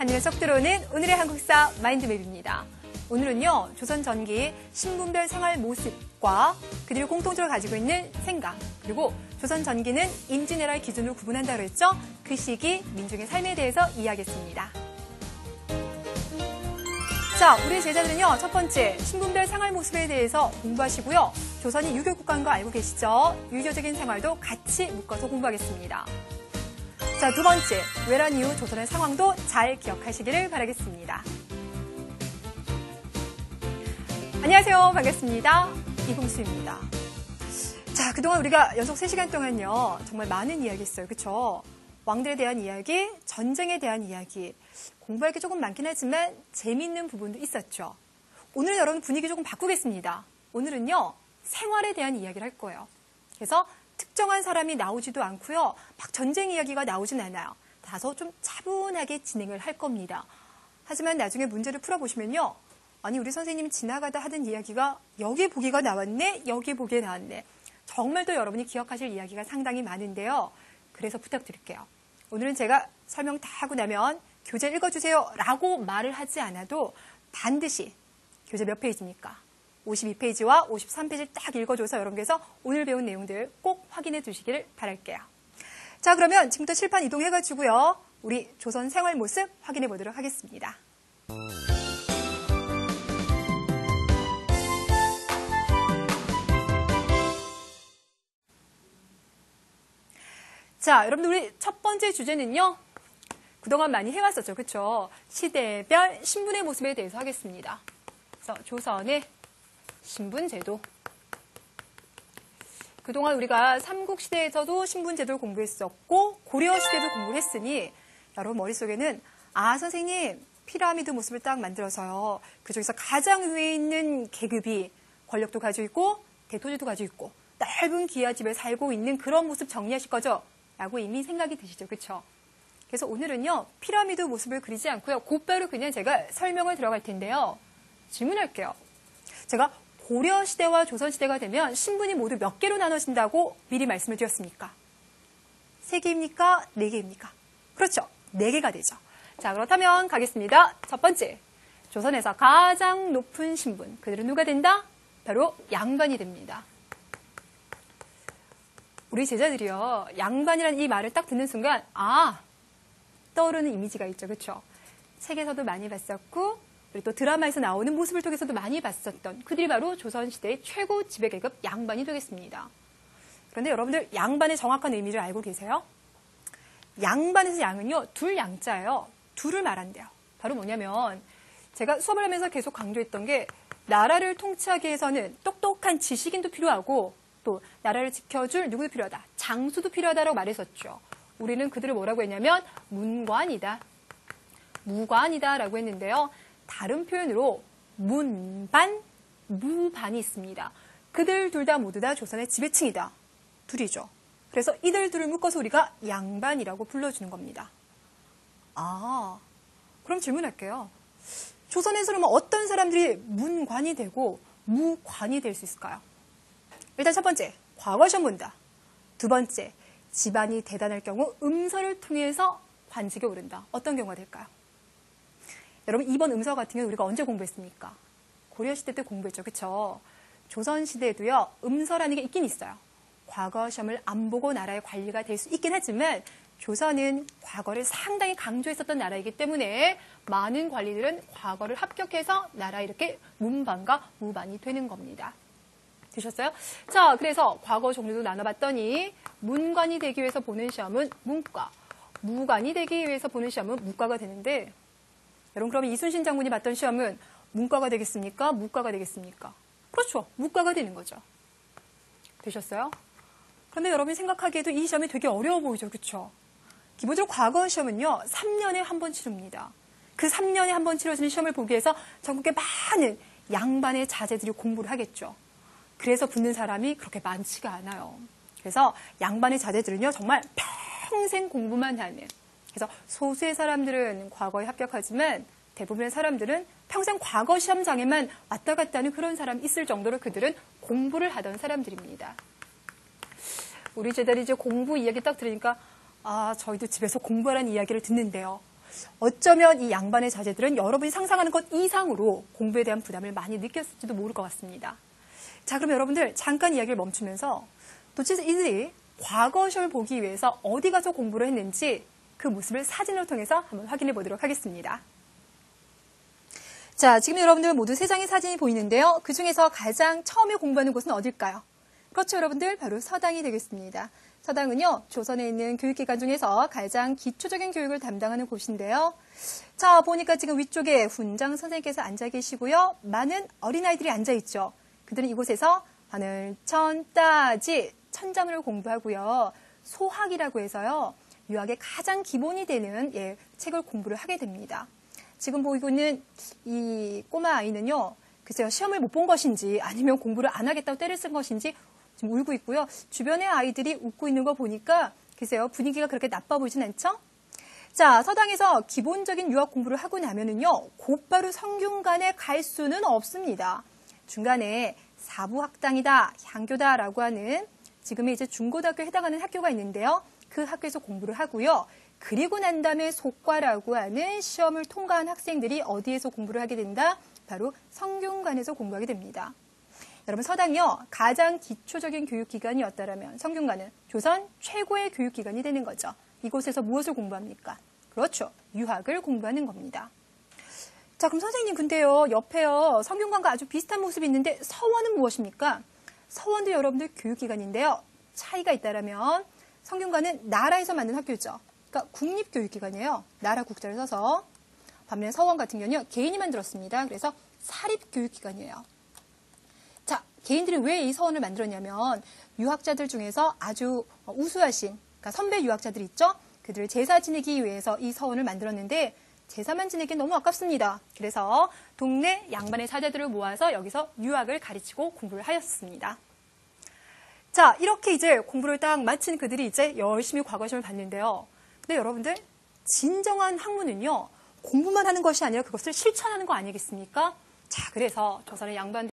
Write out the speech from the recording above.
한눈에 쏙 들어오는 오늘의 한국사 마인드맵입니다. 오늘은요, 조선 전기 신분별 생활 모습과 그들이 공통적으로 가지고 있는 생각, 그리고 조선 전기는 임진왜란을 기준으로 구분한다고 했죠? 그 시기 민중의 삶에 대해서 이야기했습니다. 자, 우리 제자들은요, 첫 번째, 신분별 생활 모습에 대해서 공부하시고요. 조선이 유교 국가인 거 알고 계시죠? 유교적인 생활도 같이 묶어서 공부하겠습니다. 자, 두 번째, 외란 이후 조선의 상황도 잘 기억하시기를 바라겠습니다. 안녕하세요. 반갑습니다. 이봉수입니다. 자, 그동안 우리가 연속 3시간 동안요, 정말 많은 이야기 했어요. 그쵸? 왕들에 대한 이야기, 전쟁에 대한 이야기, 공부할 게 조금 많긴 하지만 재미있는 부분도 있었죠. 오늘 여러분 분위기 조금 바꾸겠습니다. 오늘은요, 생활에 대한 이야기를 할 거예요. 그래서 특정한 사람이 나오지도 않고요. 막 전쟁 이야기가 나오진 않아요. 다소 좀 차분하게 진행을 할 겁니다. 하지만 나중에 문제를 풀어보시면요. 아니, 우리 선생님이 지나가다 하던 이야기가 여기 보기가 나왔네, 여기 보기에 나왔네. 정말 또 여러분이 기억하실 이야기가 상당히 많은데요. 그래서 부탁드릴게요. 오늘은 제가 설명 다 하고 나면 교재 읽어주세요 라고 말을 하지 않아도 반드시 교재 몇 페이지입니까? 52페이지와 53페이지를 딱 읽어줘서 여러분께서 오늘 배운 내용들 꼭 확인해 주시기를 바랄게요. 자, 그러면 지금부터 칠판 이동해가지고요. 우리 조선 생활 모습 확인해 보도록 하겠습니다. 자, 여러분들 우리 첫 번째 주제는요. 그동안 많이 해왔었죠. 그렇죠? 시대별 신분의 모습에 대해서 하겠습니다. 그래서 조선의 신분제도. 그동안 우리가 삼국시대에서도 신분제도를 공부했었고 고려시대도 공부를 했으니 여러분 머릿속에는 아, 선생님 피라미드 모습을 딱 만들어서요. 그중에서 가장 위에 있는 계급이 권력도 가지고 있고 대토지도 가지고 있고 넓은 기와집에 살고 있는 그런 모습 정리하실 거죠? 라고 이미 생각이 드시죠. 그렇죠? 그래서 오늘은요. 피라미드 모습을 그리지 않고요. 곧바로 그냥 제가 설명을 들어갈 텐데요. 질문할게요. 제가 고려시대와 조선시대가 되면 신분이 모두 몇 개로 나눠진다고 미리 말씀을 드렸습니까? 3개입니까? 4개입니까? 그렇죠. 4개가 되죠. 자, 그렇다면 가겠습니다. 첫 번째, 조선에서 가장 높은 신분. 그들은 누가 된다? 바로 양반이 됩니다. 우리 제자들이요. 양반이라는 이 말을 딱 듣는 순간 아, 떠오르는 이미지가 있죠. 그렇죠? 책에서도 많이 봤었고 그리고 또 드라마에서 나오는 모습을 통해서도 많이 봤었던 그들이 바로 조선시대의 최고 지배계급 양반이 되겠습니다. 그런데 여러분들 양반의 정확한 의미를 알고 계세요? 양반에서 양은요. 둘 양자예요. 둘을 말한대요. 바로 뭐냐면 제가 수업을 하면서 계속 강조했던 게 나라를 통치하기 위해서는 똑똑한 지식인도 필요하고 또 나라를 지켜줄 누구도 필요하다. 장수도 필요하다라고 말했었죠. 우리는 그들을 뭐라고 했냐면 문관이다. 무관이다라고 했는데요. 다른 표현으로 문반, 무반이 있습니다. 그들 둘 다 모두 다 조선의 지배층이다. 둘이죠. 그래서 이들 둘을 묶어서 우리가 양반이라고 불러주는 겁니다. 아, 그럼 질문할게요. 조선에서 그러면 어떤 사람들이 문관이 되고 무관이 될 수 있을까요? 일단 첫 번째, 과거 시험 본다. 두 번째, 집안이 대단할 경우 음서를 통해서 관직에 오른다. 어떤 경우가 될까요? 여러분, 이번 음서 같은 경우 우리가 언제 공부했습니까? 고려시대 때 공부했죠. 그렇죠? 조선시대에도요. 음서라는 게 있긴 있어요. 과거 시험을 안 보고 나라의 관리가 될 수 있긴 하지만 조선은 과거를 상당히 강조했었던 나라이기 때문에 많은 관리들은 과거를 합격해서 나라에 이렇게 문반과 무반이 되는 겁니다. 되셨어요? 자, 그래서 과거 종류도 나눠봤더니 문관이 되기 위해서 보는 시험은 문과, 무관이 되기 위해서 보는 시험은 무과가 되는데 여러분 그러면 이순신 장군이 봤던 시험은 문과가 되겠습니까? 무과가 되겠습니까? 그렇죠. 무과가 되는 거죠. 되셨어요? 그런데 여러분이 생각하기에도 이 시험이 되게 어려워 보이죠. 그렇죠? 기본적으로 과거 시험은요. 3년에 한 번 치릅니다. 그 3년에 한 번 치러지는 시험을 보기 위해서 전국에 많은 양반의 자제들이 공부를 하겠죠. 그래서 붙는 사람이 그렇게 많지가 않아요. 그래서 양반의 자제들은요. 정말 평생 공부만 하는. 그래서 소수의 사람들은 과거에 합격하지만 대부분의 사람들은 평생 과거 시험장에만 왔다 갔다 하는 그런 사람이 있을 정도로 그들은 공부를 하던 사람들입니다. 우리 제자들이 이제 공부 이야기 딱 들으니까 아, 저희도 집에서 공부하라는 이야기를 듣는데요. 어쩌면 이 양반의 자제들은 여러분이 상상하는 것 이상으로 공부에 대한 부담을 많이 느꼈을지도 모를 것 같습니다. 자, 그럼 여러분들 잠깐 이야기를 멈추면서 도대체 이들이 과거 시험을 보기 위해서 어디 가서 공부를 했는지 그 모습을 사진으로 통해서 한번 확인해 보도록 하겠습니다. 자, 지금 여러분들 모두 세 장의 사진이 보이는데요. 그 중에서 가장 처음에 공부하는 곳은 어딜까요? 그렇죠, 여러분들. 바로 서당이 되겠습니다. 서당은요, 조선에 있는 교육기관 중에서 가장 기초적인 교육을 담당하는 곳인데요. 자, 보니까 지금 위쪽에 훈장 선생님께서 앉아 계시고요. 많은 어린아이들이 앉아 있죠. 그들은 이곳에서 하늘, 천, 따지, 천자문을 공부하고요. 소학이라고 해서요. 유학의 가장 기본이 되는 책을 공부를 하게 됩니다. 지금 보이고 있는 이 꼬마 아이는요. 글쎄요. 시험을 못 본 것인지 아니면 공부를 안 하겠다고 때를 쓴 것인지 지금 울고 있고요. 주변의 아이들이 웃고 있는 거 보니까 글쎄요. 분위기가 그렇게 나빠 보이진 않죠? 자, 서당에서 기본적인 유학 공부를 하고 나면은요. 곧바로 성균관에 갈 수는 없습니다. 중간에 사부학당이다, 향교다라고 하는 지금의 이제 중고등학교에 해당하는 학교가 있는데요. 그 학교에서 공부를 하고요. 그리고 난 다음에 속과라고 하는 시험을 통과한 학생들이 어디에서 공부를 하게 된다? 바로 성균관에서 공부하게 됩니다. 여러분, 서당이요. 가장 기초적인 교육기관이었다면 성균관은 조선 최고의 교육기관이 되는 거죠. 이곳에서 무엇을 공부합니까? 그렇죠. 유학을 공부하는 겁니다. 자, 그럼 선생님, 근데요. 옆에요. 성균관과 아주 비슷한 모습이 있는데 서원은 무엇입니까? 서원도 여러분들 교육기관인데요. 차이가 있다면 성균관은 나라에서 만든 학교죠. 그러니까 국립교육기관이에요. 나라 국자를 써서. 반면에 서원 같은 경우는 개인이 만들었습니다. 그래서 사립교육기관이에요. 자, 개인들이 왜 이 서원을 만들었냐면 유학자들 중에서 아주 우수하신 그러니까 선배 유학자들 있죠. 그들을 제사 지내기 위해서 이 서원을 만들었는데 제사만 지내기엔 너무 아깝습니다. 그래서 동네 양반의 사자들을 모아서 여기서 유학을 가르치고 공부를 하였습니다. 자, 이렇게 이제 공부를 딱 마친 그들이 이제 열심히 과거시험을 봤는데요. 근데 여러분들, 진정한 학문은요, 공부만 하는 것이 아니라 그것을 실천하는 거 아니겠습니까? 자, 그래서 조선의 양반들